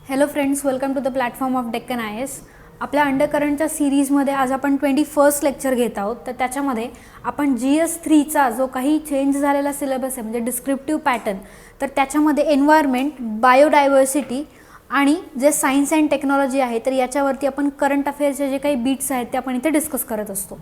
Hello friends, welcome to the platform of Deccan IAS. आपल्या अंडरकरंटच्या सिरीजमध्ये आज आपण 21st लेक्चर घेत आहोत. तर त्याच्यामध्ये आपण GS3चा जो काही चेंज झालेला सिलेबस आहे म्हणजे डिस्क्रिप्टिव्ह पॅटर्न, तर त्याच्यामध्ये एन्व्हायरमेंट, बायोडायव्हर्सिटी आणि जे सायन्स अँड टेक्नॉलॉजी आहे तर याच्यावरती आपण करंट अफेअर्सचे जे काही बीट्स आहेत ते आपण इथे डिस्कस करत असतो.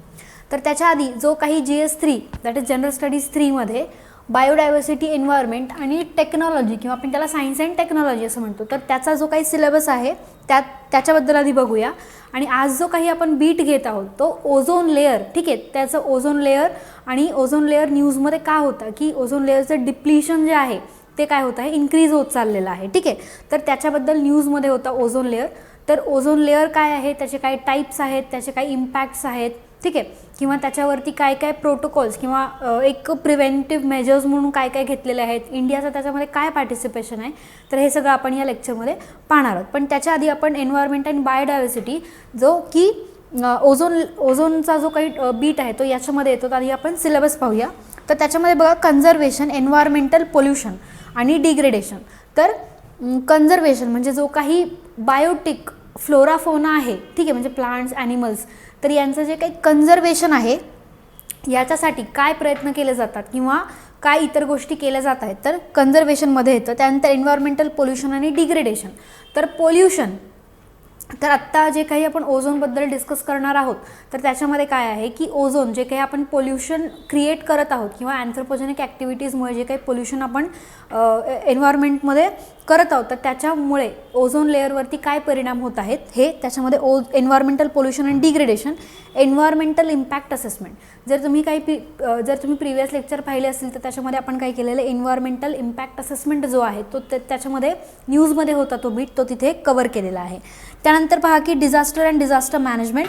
तर त्याच्या आधी जो काही GS3 that is general studies 3मध्ये बायोडायव्हर्सिटी, एन्व्हायरमेंट आणि टेक्नॉलॉजी किंवा आपण त्याला सायन्स अँड टेक्नॉलॉजी असं म्हणतो, तर त्याचा जो काही सिलेबस आहे त्याच्याबद्दल आधी बघूया. आणि आज जो काही आपण बीट घेत आहोत तो ओझोन लेअर. ठीक आहे, त्याचं ओझोन लेअर आणि ओझोन लेअर न्यूजमध्ये का होतं की ओझोन लेअरचं डिप्लिशन जे आहे ते काय होत आहे, इन्क्रीज होत चाललेलं आहे. ठीक आहे, तर त्याच्याबद्दल न्यूजमध्ये होता ओझोन लेअर. तर ओझोन लेअर काय आहे, त्याचे काय टाईप्स आहेत, त्याचे काय इम्पॅक्ट्स आहेत, ठीक आहे, किंवा त्याच्यावरती काय काय प्रोटोकॉल्स किंवा एक प्रिव्हेंटिव्ह मेजर्स म्हणून काय काय घेतलेले आहेत, इंडियाचं त्याच्यामध्ये काय पार्टिसिपेशन आहे, तर हे सगळं आपण या लेक्चरमध्ये पाहणार आहोत. पण त्याच्या आधी आपण एन्व्हायरमेंट अँड बायोडायव्हर्सिटी जो की ओझोनचा जो काही बीट आहे तो याच्यामध्ये येतो. तर आधी आपण सिलेबस पाहूया. तर त्याच्यामध्ये बघा, कन्झर्वेशन, एन्व्हायरमेंटल पोल्युशन आणि डिग्रेडेशन. तर कन्झर्वेशन म्हणजे जो काही बायोटिक फ्लोरा फोना आहे, ठीक आहे, म्हणजे प्लांट्स, ॲनिमल्स, तर यांचं जे काही कन्झर्वेशन आहे याच्यासाठी काय प्रयत्न केले जातात किंवा काय इतर गोष्टी केल्या जात आहेत, तर कन्झर्वेशनमध्ये येतं. त्यानंतर एन्व्हायरमेंटल पोल्युशन आणि डिग्रेडेशन. तर पोल्युशन, तर आत्ता जे काही आपण ओझोनबद्दल डिस्कस करणार आहोत तर त्याच्यामध्ये काय आहे की ओझोन जे काही आपण पोल्युशन क्रिएट करत आहोत किंवा अँथ्रोपोजेनिक ॲक्टिव्हिटीजमुळे जे काही पोल्युशन आपण एन्व्हायरमेंटमध्ये करत आहोत तर त्याच्यामुळे ओझोन लेअरवरती काय परिणाम होत आहेत हे त्याच्यामध्ये एन्व्हायरमेंटल पोल्युशन आणि डिग्रेडेशन. एन्व्हायरमेंटल इम्पॅक्ट असेसमेंट, जर तुम्ही प्रिव्हियस लेक्चर पाहिले असतील तर त्याच्यामध्ये आपण काय केलेलं आहे, एन्व्हायरमेंटल इम्पॅक्ट असेसमेंट जो आहे तो त्याच्यामध्ये न्यूजमध्ये होता तो बीट, तो तिथे कव्हर केलेला आहे. त्यानंतर पहा की डिझास्टर अँड डिझास्टर मॅनेजमेंट,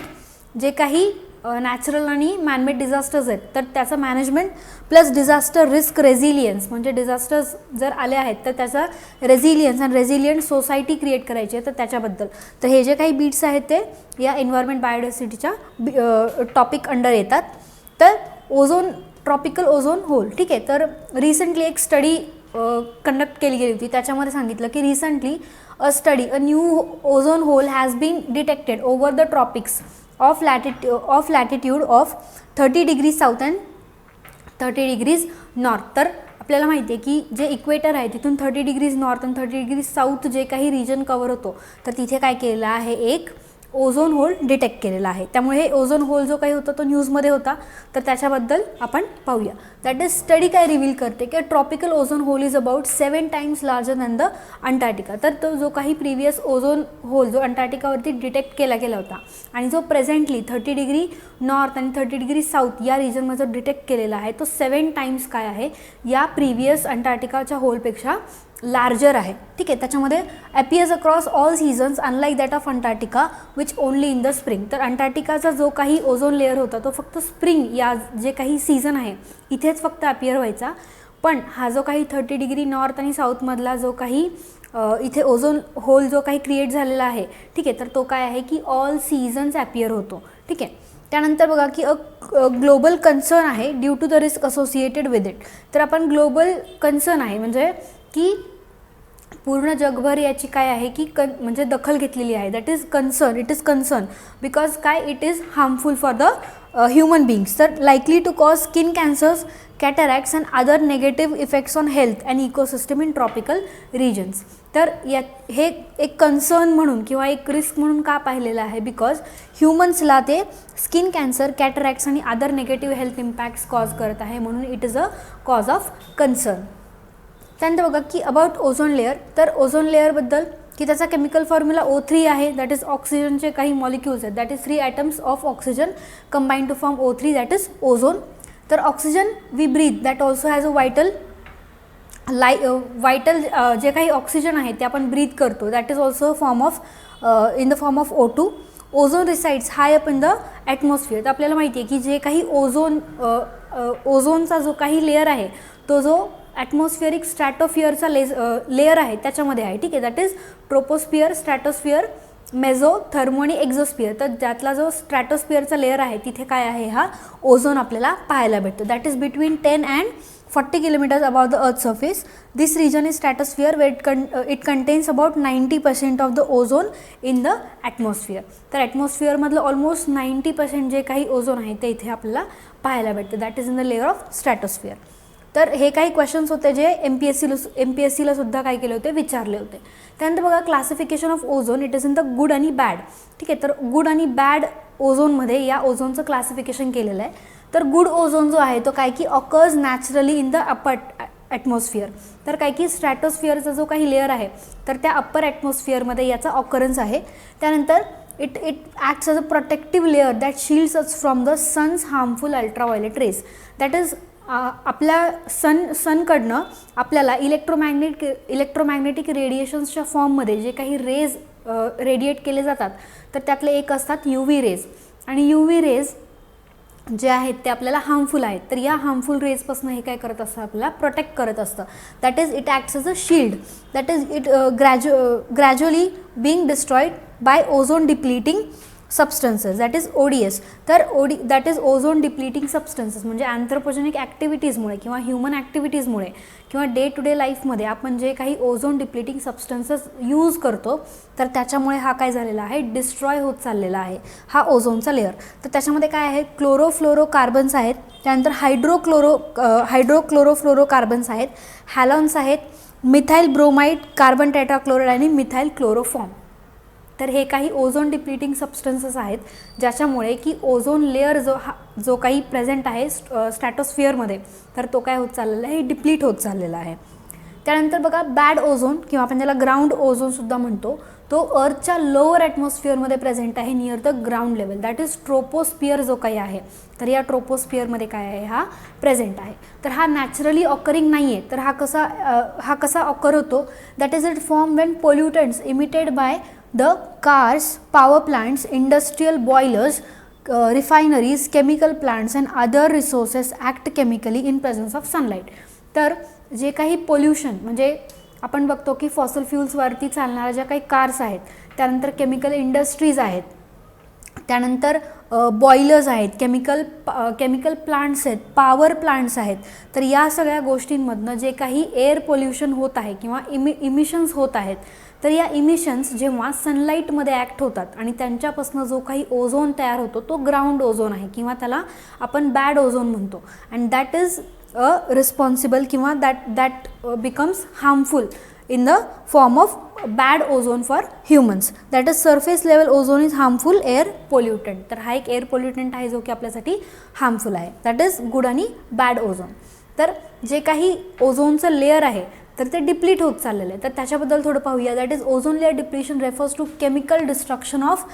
जे काही नॅचरल आणि मॅनमेड डिझास्टर्स आहेत तर त्याचं management plus disaster risk resilience, म्हणजे डिझास्टर्स जर आले आहेत तर त्याचा रेझिलियन्स आणि रेझिलियंट सोसायटी क्रिएट करायची आहे तर त्याच्याबद्दल. तर हे जे काही बीट्स आहेत ते या एन्व्हायरमेंट बायोडायव्हर्सिटीच्या टॉपिक अंडर येतात. तर ओझोन, ट्रॉपिकल ओझोन होल, ठीक आहे, तर रिसेंटली एक स्टडी कंडक्ट केली गेली होती. त्याच्यामध्ये सांगितलं की recently a new ozone hole has been detected over the tropics of latitude of 30 degrees south and 30 degrees north. तर आपल्याला माहिती आहे की जे इक्वेटर आहे तिथून 30 डिग्रीज नॉर्थ आणि 30 डिग्रीज साऊथ जे काही रिजन कव्हर होतो तर तिथे काय केलेलं आहे, एक ओझोन होल डिटेक्ट केलेला आहे. त्यामुळे हे ओझोन होल जो काही होता तो न्यूजमध्ये होता तर त्याच्याबद्दल आपण पाहूया. दॅट इज स्टडी काय रिव्हील करते की tropical ozone hole is about 7 times larger than the Antarctica. तर तो जो काही प्रिव्हियस ओझोन होल जो अंटार्क्टिकावरती डिटेक्ट केला गेला होता आणि जो प्रेझेंटली 30 डिग्री नॉर्थ आणि 30 डिग्री साऊथ या रिजनमध्ये जो डिटेक्ट केलेला आहे तो 7 टाइम्स काय आहे, या प्रिव्हियस अंटार्क्टिकाच्या होलपेक्षा लार्जर आहे. ठीक आहे, त्याच्यामध्ये appears across all seasons unlike that of Antarctica which only in the spring. तर अंटार्क्टिकाचा जो काही ओझोन लेअर होता तो फक्त स्प्रिंग या जे काही सीझन आहे इथेच फक्त ॲपियर व्हायचा. पण हा जो काही 30 डिग्री नॉर्थ आणि साऊथमधला जो काही इथे ओझोन होल जो काही क्रिएट झालेला आहे, ठीक आहे, तर तो काय आहे की ऑल सीझन्स ॲपियर होतो. ठीक आहे, त्यानंतर बघा की ग्लोबल कन्सर्न आहे due to the risk associated with it. तर आपण ग्लोबल कन्सर्न आहे म्हणजे की पूर्ण जगभर याची काय आहे की म्हणजे दखल घेतलेली आहे. That is concern, it is concern because काय, it is harmful for the human beings. तर likely to cause skin cancers, cataracts and other negative effects on health and ecosystem in tropical regions. तर हे एक concern म्हणून किंवा एक risk म्हणून का पाहिलेलं आहे, बिकॉज ह्युमन्सला ते स्किन कॅन्सर, कॅटरॅक्ट्स आणि other negative health impacts cause करत आहे, म्हणून it is a cause of concern. त्यानंतर बघा की अबाउट ओझोन लेअर. तर ओझोन लेअरबद्दल की त्याचा केमिकल फॉर्म्युला O3 आहे. दॅट इज ऑक्सिजनचे काही मॉलिक्युल्स आहेत, that is 3 atoms of oxygen combine to form O3, that is ozone. तर oxygen we breathe that also has a vital जे काही ऑक्सिजन आहे ते आपण ब्रीथ करतो, that is also in the form of O2. Ozone resides high up in the atmosphere. तर आपल्याला माहिती आहे की जे काही ओझोनचा जो काही लेअर आहे तो जो ॲटमॉस्फिअरिक स्ट्रॅटोफिअरचा लेअर आहे त्याच्यामध्ये आहे. ठीक आहे, दॅट इज ट्रोपोस्फिअर, स्ट्रॅटोस्फिअर, मेझो, थर्मो आणि एक्झोस्फिअर. तर ज्यातला जो स्ट्रॅटोस्फिअरचा लेअर आहे तिथे काय आहे, हा ओझोन आपल्याला पाहायला भेटतो. That is between 10 and 40 kilometers above the Earth's surface. This region is stratosphere where it contains about 90% of the ozone in the atmosphere. तर ॲटमॉस्फिअर मधलं ऑलमोस्ट 90% जे काही ओझोन आहे ते इथे आपल्याला पाहायला भेटते. That is in the layer of stratosphere. तर हे काही क्वेश्चन्स होते जे MPSCला सुद्धा काय केले होते, विचारले होते. त्यानंतर बघा classification of ozone, it is in the good आणि बॅड. ठीक आहे, तर गुड आणि बॅड ओझोनमध्ये या ओझोनचं क्लासिफिकेशन केलेलं आहे. तर गुड ओझोन जो आहे तो काय की occurs naturally in the upper atmosphere. तर काय की स्ट्रॅटोस्फिअरचा जो काही लेअर आहे तर त्या अप्पर ॲटमॉस्फिअरमध्ये याचा ऑकरन्स आहे. त्यानंतर it acts as a protective layer that shields us from the sun's harmful ultraviolet rays. That is आपल्या सनकडनं आपल्याला इलेक्ट्रोमॅग्नेटिक रेडिएशन्सच्या फॉर्ममध्ये जे काही रेज रेडिएट केले जातात तर त्यातले एक असतात UV रेज. आणि UV रेज जे आहेत ते आपल्याला हार्मफुल आहेत. तर या हार्मफुल रेजपासून हे काय करत असतं, आपल्याला प्रोटेक्ट करत असतं. That is it acts as a shield. That is it gradually being destroyed by ozone depleting substances, that is ODS. तर that is ozone depleting substances म्हणजे अँथ्रोपोजेनिक ॲक्टिव्हिटीजमुळे किंवा ह्युमन ॲक्टिव्हिटीजमुळे किंवा डे टू डे लाईफमध्ये आपण जे काही ओझोन डिप्लिटिंग सबस्टन्सेस यूज करतो तर त्याच्यामुळे हा काय झालेला आहे, डिस्ट्रॉय होत चाललेला आहे हा ओझोनचा लेअर. तर त्याच्यामध्ये काय आहे, क्लोरोफ्लोरोकार्बन्स आहेत, त्यानंतर हायड्रोक्लोरोफ्लोरोकार्बन्स आहेत, हॅलॉन्स आहेत, मिथाइल ब्रोमाइड, कार्बन टेट्राक्लोराइड आणि मिथाइल क्लोरोफॉर्म. तर हे काही ओझोन डिप्लिटिंग सबस्टन्सेस आहेत ज्याच्यामुळे की ओझोन लेअर जो काही प्रेझेंट आहे स्ट्रॅटोस्फिअरमध्ये तर तो काय होत चाललेला आहे, डिप्लीट होत चाललेला आहे. त्यानंतर बघा बॅड ओझोन किंवा आपण त्याला ग्राउंड ओझोनसुद्धा म्हणतो, तो अर्थच्या लोअर ॲटमॉस्फिअरमध्ये प्रेझेंट आहे near the ground level. That is troposphere जो काही आहे तर या ट्रोपोस्फिअरमध्ये काय आहे, हा प्रेझेंट आहे. तर हा नॅचरली ऑकरिंग नाही आहे. तर हा कसा ऑकर होतो, that is it form when pollutants emitted by the cars, power plants, industrial boilers, refineries, chemical plants and other resources act chemically in presence of sunlight. तर जे काही पोल्युशन म्हणजे आपण बघतो की फॉसल फ्युल्सवरती चालणाऱ्या ज्या काही कार्स आहेत, त्यानंतर केमिकल इंडस्ट्रीज आहेत, त्यानंतर बॉयलर्स आहेत, केमिकल प्लांट्स आहेत, पॉवर प्लांट्स आहेत. तर या सगळ्या गोष्टींमधनं जे काही एअर पोल्युशन होत आहे किंवा इमिशन्स होत आहेत तर या इमिशन्स जेव्हा सनलाईटमध्ये ॲक्ट होतात आणि त्यांच्यापासून जो काही ओझोन तयार होतो तो ग्राउंड ओझोन आहे किंवा त्याला आपण बॅड ओझोन म्हणतो. अँड दॅट इज रिस्पॉन्सिबल किंवा that becomes harmful in the form of bad ozone for humans. That is surface level ozone is harmful air pollutant. तर हा एक एअर पोल्युटंट आहे जो की आपल्यासाठी हार्मफुल आहे. दॅट इज गुड आणि बॅड ओझोन. तर जे काही ओझोनचं लेअर आहे तर ते डिप्लीट होत चाललेलं आहे. तर त्याच्याबद्दल थोडं पाहूया. That is ozone layer depletion refers to chemical destruction of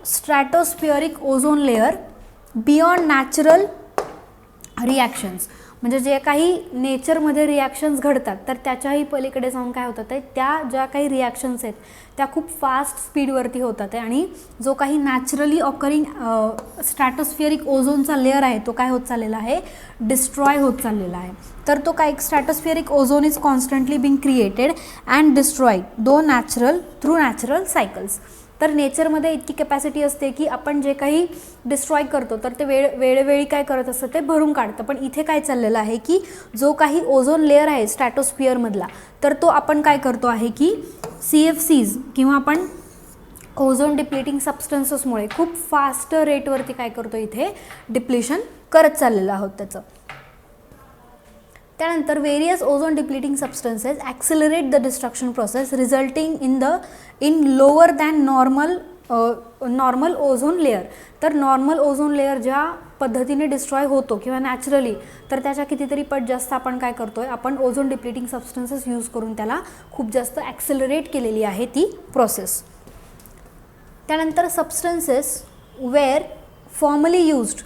stratospheric ozone layer beyond natural reactions. म्हणजे जे काही नेचरमध्ये रिॲक्शन्स घडतात तर त्याच्याही पलीकडे जाऊन काय होतात आहे, त्या ज्या काही रिॲक्शन्स आहेत त्या खूप फास्ट स्पीडवरती होतात आहे आणि जो काही नॅचरली ऑकरिंग स्ट्रॅटोस्फिअरिक ओझोनचा लेअर आहे तो काय होत चाललेला आहे, डिस्ट्रॉय होत चाललेला आहे. तर तो काय stratospheric ozone is constantly being created and destroyed through natural cycles. तर नेचरमध्ये इतकी कॅपॅसिटी असते की आपण जे काही डिस्ट्रॉय करतो तर ते वेळोवेळी काय करत असतं, ते भरून काढतं. पण इथे काय चाललेलं आहे की जो काही ओझोन लेअर आहे स्ट्रॅटोस्फिअरमधला तर तो आपण काय करतो आहे की CFCs किंवा आपण ओझोन डिप्लिटिंग सबस्टन्सेसमुळे खूप फास्ट रेटवरती काय करतो, इथे डिप्लिशन करत चाललेलं आहोत त्याचं. त्यानंतर various ozone depleting substances accelerate the destruction process resulting in lower than normal ozone layer. तर नॉर्मल ओझोन लेअर ज्या पद्धतीने डिस्ट्रॉय होतो किंवा नॅचरली तर त्याच्या कितीतरी पट जास्त आपण काय करतो आहे, आपण ओझोन डिप्लिटिंग सबस्टन्सेस यूज करून त्याला खूप जास्त ॲक्सिलरेट केलेली आहे ती प्रोसेस. त्यानंतर substances were formerly used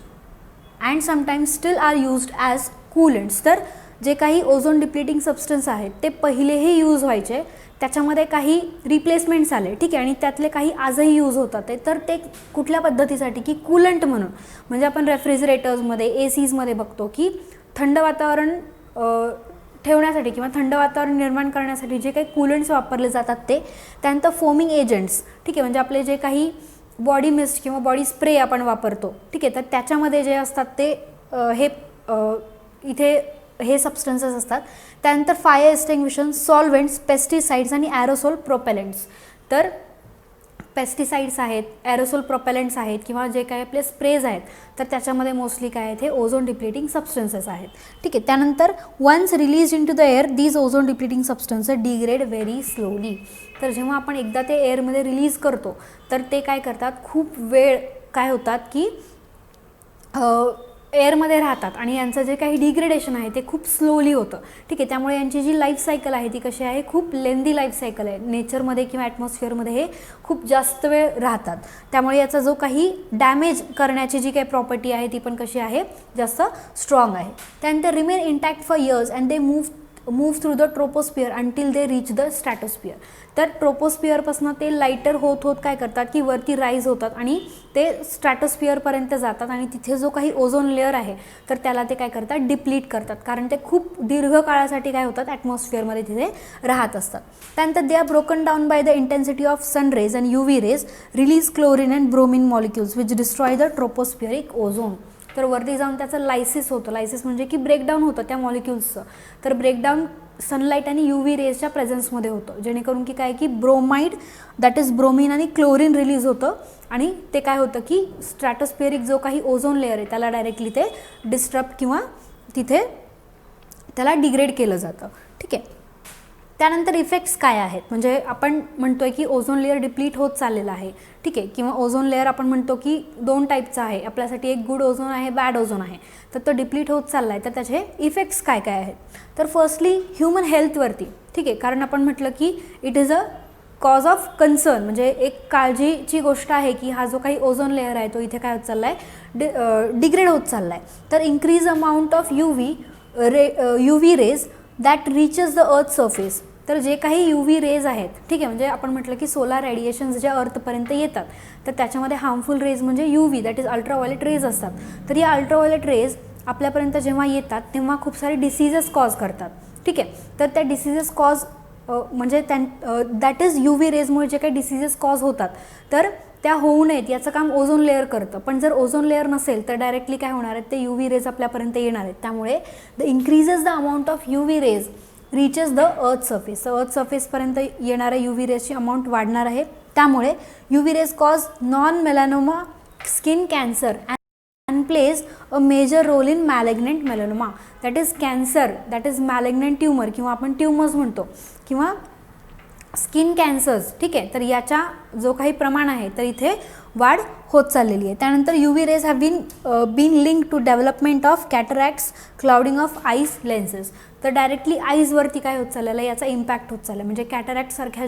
and sometimes still are used as coolants. तर जे काही ओझोन डिप्लिटिंग सबस्टन्स आहेत ते पहिलेही यूज व्हायचे, त्याच्यामध्ये काही रिप्लेसमेंट्स आले, ठीक आहे, आणि त्यातले काही आजही यूज होतात आहे. तर ते कुठल्या पद्धतीसाठी की कूलंट म्हणून. म्हणजे आपण रेफ्रिजरेटर्समध्ये ACsमध्ये बघतो की थंड वातावरण ठेवण्यासाठी किंवा थंड वातावरण निर्माण करण्यासाठी जे काही कूलंट्स वापरले जातात ते. त्यानंतर फोमिंग एजंट्स, ठीक आहे, म्हणजे आपले जे काही बॉडी मिस्ट किंवा बॉडी स्प्रे आपण वापरतो, ठीक आहे, तर त्याच्यामध्ये जे असतात ते हे इथे हे सबस्टन्सेस असतात. त्यानंतर फायर एक्सटिंग्विशन, सॉल्व्हेंट्स, पेस्टिसाइड्स आणि ॲरोसोल प्रोपेलंट्स. तर पेस्टिसाइड्स आहेत, ॲरोसोल प्रोपेलंट्स आहेत किंवा जे काही आपले स्प्रेज आहेत तर त्याच्यामध्ये मोस्टली काय आहेत, हे ओझोन डिप्लिटिंग सबस्टन्सेस आहेत. ठीक आहे. त्यानंतर once release into the air these ozone depleting substances degrade very slowly. तर जेव्हा आपण एकदा ते एअरमध्ये रिलीज करतो तर ते काय करतात, खूप वेळ काय होतात की एअरमध्ये राहतात आणि यांचं जे काही डिग्रेडेशन आहे ते खूप स्लोली होतं. ठीक आहे. त्यामुळे यांची जी लाईफ सायकल आहे ती कशी आहे, खूप लेंदी लाईफ सायकल आहे. नेचरमध्ये किंवा ॲटमॉस्फिअरमध्ये हे खूप जास्त वेळ राहतात. त्यामुळे याचा जो काही डॅमेज करण्याची जी काही प्रॉपर्टी आहे ती पण कशी आहे, जास्त स्ट्रॉंग आहे. त्यानंतर remain intact for years and they move through the troposphere until they reach the stratosphere. तर ट्रोपोस्फिअरपासून ते लाईटर होत होत काय करतात की वरती राईज होतात आणि ते स्ट्रॅटोस्फिअरपर्यंत जातात आणि तिथे जो काही ओझोन लेअर आहे तर त्याला ते काय करतात, डिप्लीट करतात. कारण ते खूप दीर्घ काळासाठी काय होतात, ॲटमॉस्फिअरमध्ये तिथे राहत असतात. त्यानंतर they are broken down by the intensity of sun rays and UV rays, release chlorine and bromine molecules which destroy the tropospheric ozone. तर वरती जाऊन त्याचं लायसिस होतं. लायसिस म्हणजे की ब्रेकडाऊन होतं त्या मॉलिक्युल्सचं. तर ब्रेकडाऊन सनलाईट आणि UV रेजच्या प्रेझेन्समध्ये होतं, जेणेकरून की काय की ब्रोमाइड दॅट इज ब्रोमिन आणि क्लोरीन रिलीज होतं आणि ते काय होतं की स्ट्रॅटोस्फिअरिक जो काही ओझोन लेअर आहे त्याला डायरेक्टली ते डिस्टर्ब किंवा तिथे त्याला डिग्रेड केलं जातं. ठीक आहे. त्यानंतर इफेक्ट्स काय आहेत, म्हणजे आपण म्हणतोय की ओझोन लेअर डिप्लीट होत चाललेला आहे. ठीक आहे. किंवा ओझोन लेअर आपण म्हणतो की 2 टाईपचा आहे आपल्यासाठी, एक गुड ओझोन आहे, बॅड ओझोन आहे. तर तो डिप्लीट होत चालला आहे. तर त्याचे इफेक्ट्स काय काय आहेत, तर फर्स्टली ह्युमन हेल्थवरती. ठीक आहे. कारण आपण म्हटलं की it is a cause of concern, म्हणजे एक काळजीची गोष्ट आहे की हा जो काही ओझोन लेअर आहे तो इथे काय होत चालला आहे, डिग्रेड होत चालला आहे. तर increase amount of UV rays that reaches the earth surface. तर जे काही UV रेज आहेत, ठीक आहे, म्हणजे आपण म्हटलं की सोलार रेडिएशन्स ज्या अर्थपर्यंत येतात तर त्याच्यामध्ये हार्मफुल रेज म्हणजे UV that is ultraviolet rays असतात. तर या अल्ट्राव्हायोलेट रेज आपल्यापर्यंत जेव्हा येतात तेव्हा खूप सारे डिसीजेस कॉज करतात. ठीक आहे. तर त्या डिसीजेस कॉज म्हणजे दॅट इज UV रेजमुळे जे काही डिसीजेस कॉज होतात तर त्या होऊ नयेत याचं काम ओझोन लेअर करतं. पण जर ओझोन लेअर नसेल तर डायरेक्टली काय होणार आहेत, ते UV रेज आपल्यापर्यंत येणार आहेत. त्यामुळे the increases the amount of UV rays reaches the earth surface. Earth सरफेसपर्यंत येणाऱ्या UV रेजची अमाऊंट वाढणार आहे. त्यामुळे UV rays cause non melanoma skin cancer and plays a major role in malignant melanoma, that is cancer, that is malignant tumor किंवा आपण tumours म्हणतो किंवा skin cancers. ठीक आहे. तर याच्या जो काही प्रमाण आहे तर इथे वाढ होत चाललेली आहे. त्यानंतर UV rays have been link to development of cataracts, clouding of eyes lenses. तर डायरेक्टली आईजवरती काय होत चाललेलं आहे, याचा इम्पॅक्ट होत चालला आहे. म्हणजे कॅटरॅक्टसारख्या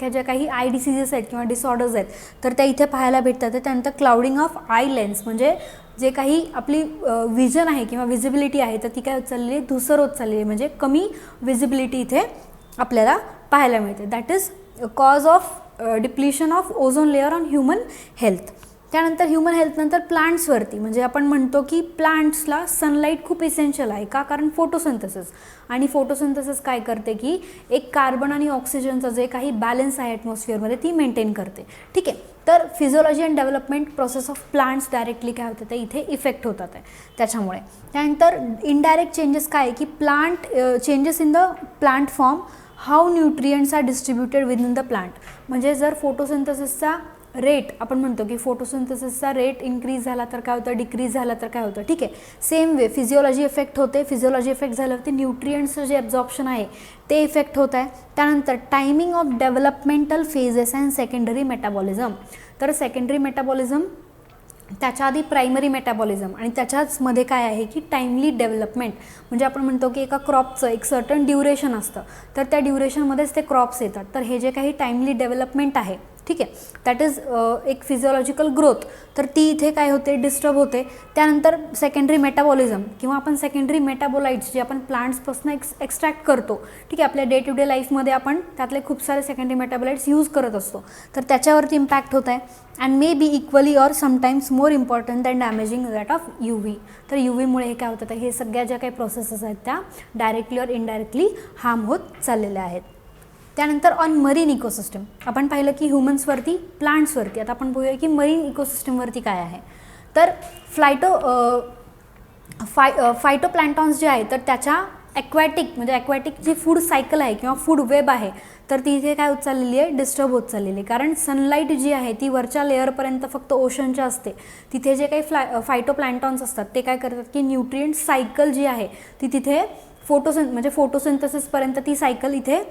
ज्या काही आय डिसीजेस आहेत किंवा डिसऑर्डर्स आहेत तर त्या इथे पाहायला भेटतात. त्यानंतर क्लाउडिंग ऑफ आय लेन्स म्हणजे जे काही आपली विजन आहे किंवा विजिबिलिटी आहे तर ती काय होत चाललेली आहे, धुसर होत चाललेली आहे. म्हणजे कमी विजिबिलिटी इथे आपल्याला पाहायला मिळते. That is cause of depletion of ozone layer on human health. त्यानंतर ह्युमन हेल्थनंतर प्लांट्सवरती, म्हणजे आपण म्हणतो की प्लांट्सला सनलाईट खूप इसेन्शियल आहे. का? कारण फोटोसिंथेसिस. आणि फोटोसिंथेसिस काय करते की एक कार्बन आणि ऑक्सिजनचं जे काही बॅलन्स आहे ॲटमॉस्फिअरमध्ये ती मेंटेन करते. ठीक आहे. तर physiology and development process of plants directly काय होतं ते इथे इफेक्ट होतात आहे त्याच्यामुळे. त्यानंतर इनडायरेक्ट चेंजेस काय आहे की changes in the plant form, how nutrients are distributed within the plant. म्हणजे जर फोटोसिंथेसिसचा रेट आपण म्हणतो की फोटोसिंथेसिसचा रेट इन्क्रीज झाला तर काय होतं, डिक्रीज झाला तर काय होतं. ठीक आहे. सेम वे फिजिओलॉजी इफेक्ट होते. फिजिओलॉजी इफेक्ट झाल्यावरती न्यूट्रियंट्सचं जे ॲब्झॉर्प्शन आहे ते इफेक्ट होत आहे. त्यानंतर timing of developmental phases and secondary metabolism. तर सेकंडरी मेटाबॉलिझम त्याच्या आधी प्रायमरी मेटाबॉलिझम आणि त्याच्याचमध्ये काय आहे की टाईमली डेव्हलपमेंट. म्हणजे आपण म्हणतो की एका क्रॉपचं एक सर्टन ड्युरेशन असतं तर त्या ड्युरेशनमध्येच ते क्रॉप्स येतात. तर हे जे काही टाईमली डेव्हलपमेंट आहे ठीक आहे दॅट इज एक फिजिओलॉजिकल ग्रोथ तर ती इथे काय होते, डिस्टर्ब होते. त्यानंतर सेकंडरी मेटाबॉलिझम किंवा आपण सेकंडरी मेटाबोलाइट्स जे आपण प्लांट्सपासून एक्स्ट्रॅक्ट करतो. ठीक आहे. आपल्या डे टू डे लाईफमध्ये आपण त्यातले खूप सारे सेकंडरी मेटाबोलाइट्स यूज करत असतो तर त्याच्यावरती इम्पॅक्ट होत आहे. And may be equally or sometimes more important than damaging that of UV. तर UVमुळे हे काय होतं तर हे सगळ्या ज्या काही प्रोसेसेस आहेत त्या डायरेक्टली ऑर इनडायरेक्टली हार्म होत चाललेल्या आहेत. त्यानंतर ऑन मरीन इकोसिस्टम आपण पाहिलं की ह्युमन्सवरती, प्लांट्सवरती. आता आपण बघूया की मरीन इकोसिस्टमवरती काय आहे. तर फायटोप्लॅन्टॉन्स जे आहे तर त्याच्या ॲक्वॅटिक म्हणजे ॲक्वॅटिक जी फूड सायकल आहे किंवा फूड वेब आहे तर ती इथे काय होत चाललेली आहे, डिस्टर्ब होत चाललेली आहे. कारण सनलाईट जी आहे ती वरच्या लेअरपर्यंत फक्त ओशनच्या असते. तिथे जे काही फायटोप्लॅन्टॉन्स असतात ते काय करतात की न्यूट्रिएंट सायकल जी आहे ती तिथे फोटोसिंथेसिसपर्यंत ती सायकल इथे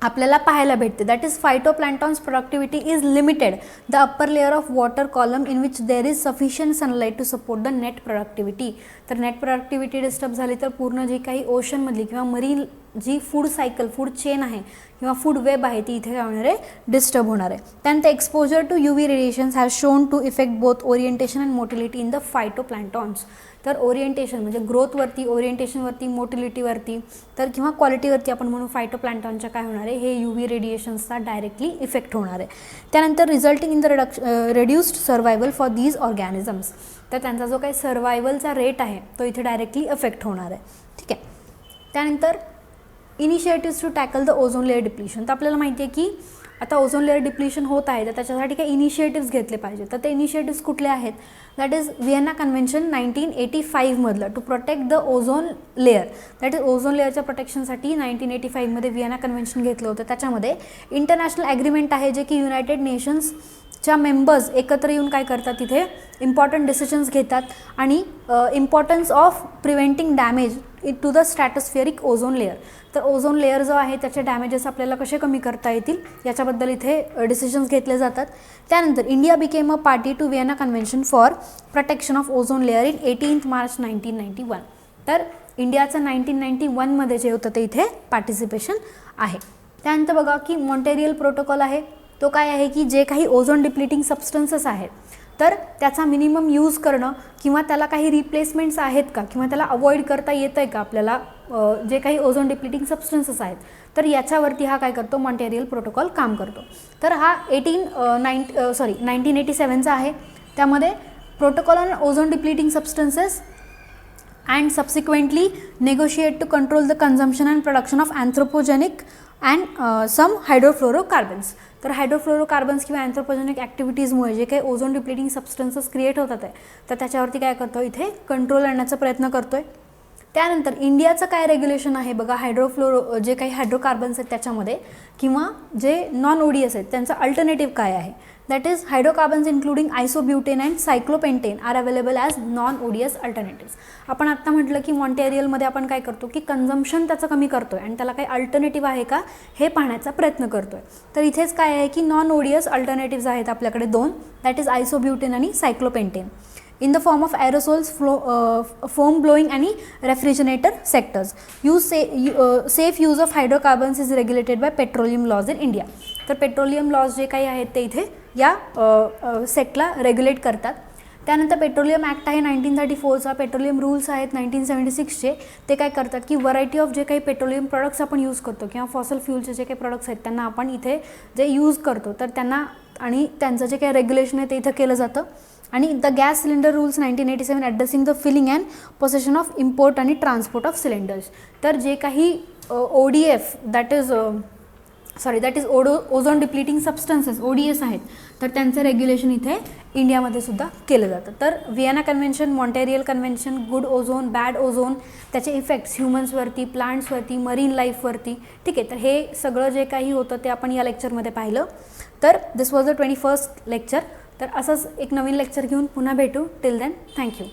आपल्याला पाहायला भेटते. That is phytoplanktons productivity is limited the upper layer of water column in which there is sufficient sunlight to support the net productivity. तर नेट प्रोडक्टिव्हिटी डिस्टर्ब झाली तर पूर्ण जी काही ओशनमधली किंवा मरीन जी फूड सायकल फूड चेन आहे किंवा फूड वेब आहे ती इथे काय होणार आहे, डिस्टर्ब होणार आहे. त्यानंतर exposure to UV radiations has shown to effect both orientation and motility in the phytoplanktons. तर ओरिएंटेशन म्हणजे ग्रोथवरती, ओरिएंटेशनवरती, मोटिलिटीवरती तर किंवा क्वालिटीवरती आपण म्हणू फायटोप्लॅन्टॉनच्या काय होणार आहे, हे UV रेडिएशन्सचा डायरेक्टली इफेक्ट होणार आहे. त्यानंतर resulting in the reduced survival for these organisms. तर त्यांचा जो काही सर्वायवलचा रेट आहे तो इथे डायरेक्टली इफेक्ट होणार आहे. ठीक आहे. त्यानंतर initiatives to tackle the ozone layer depletion. तर आपल्याला माहिती आहे की आता ओझोन लेअर डिप्लिशन होत आहे तर त्याच्यासाठी काही इनिशिएटिव्स घेतले पाहिजे. तर ते इनिशिएटिव्स कुठले आहेत, दॅट इज व्हिएना कन्व्हेन्शन 1985 मधलं to protect the ozone layer. That is ozone लेअरच्या प्रोटेक्शनसाठी 1985 मध्ये व्हिएना कन्व्हेन्शन घेतलं होतं. त्याच्यामध्ये इंटरनॅशनल ॲग्रीमेंट आहे जे की युनायटेड नेशन्सच्या मेंबर्स एकत्र येऊन काय करतात, तिथे इम्पॉर्टंट डिसिजन्स घेतात आणि importance of preventing damage to the stratospheric ozone layer. तर ओझोन लेअर जो आहे त्याचे डॅमेजेस आपल्याला कसे कमी करता येतील याच्याबद्दल इथे डिसिजन्स घेतले जातात. त्यानंतर India became a party to Vienna convention for protection of ozone layer in 18 March 1991. तर इंडियाचं 1991 मध्ये जे होतं ते इथे पार्टिसिपेशन आहे. त्यानंतर बघा की मॉन्टेरियल प्रोटोकॉल आहे. तो काय आहे की जे काही ओझोन डिप्लिटिंग सबस्टन्सेस आहेत तर त्याचा मिनिमम यूज करणं किंवा त्याला काही रिप्लेसमेंट्स आहेत का किंवा त्याला अवॉइड करता येतं आहे का आपल्याला जे काही ओझोन डिप्लिटिंग सबस्टन्सेस आहेत तर याच्यावरती हा काय करतो, मॉन्टेरियल प्रोटोकॉल काम करतो. तर हा 1987चा आहे. त्यामध्ये protocol on ozone depleting substances and subsequently negotiate to control the consumption and production of anthropogenic and some hydrofluorocarbons. तर हायड्रोफ्लोरोकार्बन्स किंवा अँथ्रोपोजेनिक ॲक्टिव्हिटीजमुळे जे काही ओझोन डिप्लिटिंग सबस्टन्सेस क्रिएट होतात आहे तर त्याच्यावरती काय करतो, इथे कंट्रोल आणण्याचा प्रयत्न करतोय. त्यानंतर इंडियाचं काय रेग्युलेशन आहे बघा, जे काही हायड्रोकार्बन्स आहेत त्याच्यामध्ये किंवा जे नॉन ODS आहेत त्यांचं अल्टरनेटिव्ह काय आहे. That is hydrocarbons including isobutane and cyclopentane are available as non ODS alternatives. आपण आत्ता म्हटलं की मॉन्टेरियलमध्ये आपण काय करतो की कन्झम्पशन त्याचं कमी करतोय आणि त्याला काही अल्टरनेटिव्ह आहे का हे पाहण्याचा प्रयत्न करतोय. तर इथेच काय आहे की नॉन ODS अल्टरनेटिव्स आहेत आपल्याकडे दोन, दॅट इज आयसोब्युटेन आणि सायक्लोपेंटेन in the form of aerosols, foam blowing आणि refrigerator sectors. Safe use of hydrocarbons is regulated by petroleum laws in India. तर पेट्रोलियम लॉज जे काही आहेत ते इथे या सेक्टला रेग्युलेट करतात. त्यानंतर पेट्रोलियम ॲक्ट आहे 1934चा. पेट्रोलियम रूल्स आहेत 1976चे. ते काय करतात की व्हरायटी ऑफ जे काही पेट्रोलियम प्रॉडक्ट्स आपण यूज करतो किंवा फॉसल फ्यूलचे जे काही प्रॉडक्ट्स आहेत त्यांना आपण इथे जे यूज करतो तर त्यांना आणि त्यांचं जे काही रेग्युलेशन आहे ते इथं केलं जातं. आणि the gas cylinder rules 1987 addressing the filling and possession of import आणि ट्रान्सपोर्ट ऑफ सिलेंडर्स. तर जे काही ODF that is ozone depleting substances ODS आहेत तर त्यांचं रेग्युलेशन इथे इंडियामध्ये सुद्धा केलं जातं. तर Vienna convention, Montreal convention, good ozone, bad ozone, त्याचे इफेक्ट्स ह्युमन्सवरती, प्लांट्सवरती, मरीन लाईफवरती. ठीक आहे. तर हे सगळं जे काही होतं ते आपण या लेक्चरमध्ये पाहिलं. तर दिस वॉज द 21st लेक्चर. तर असंच एक नवीन लेक्चर घेऊन पुन्हा भेटू. Till then thank you.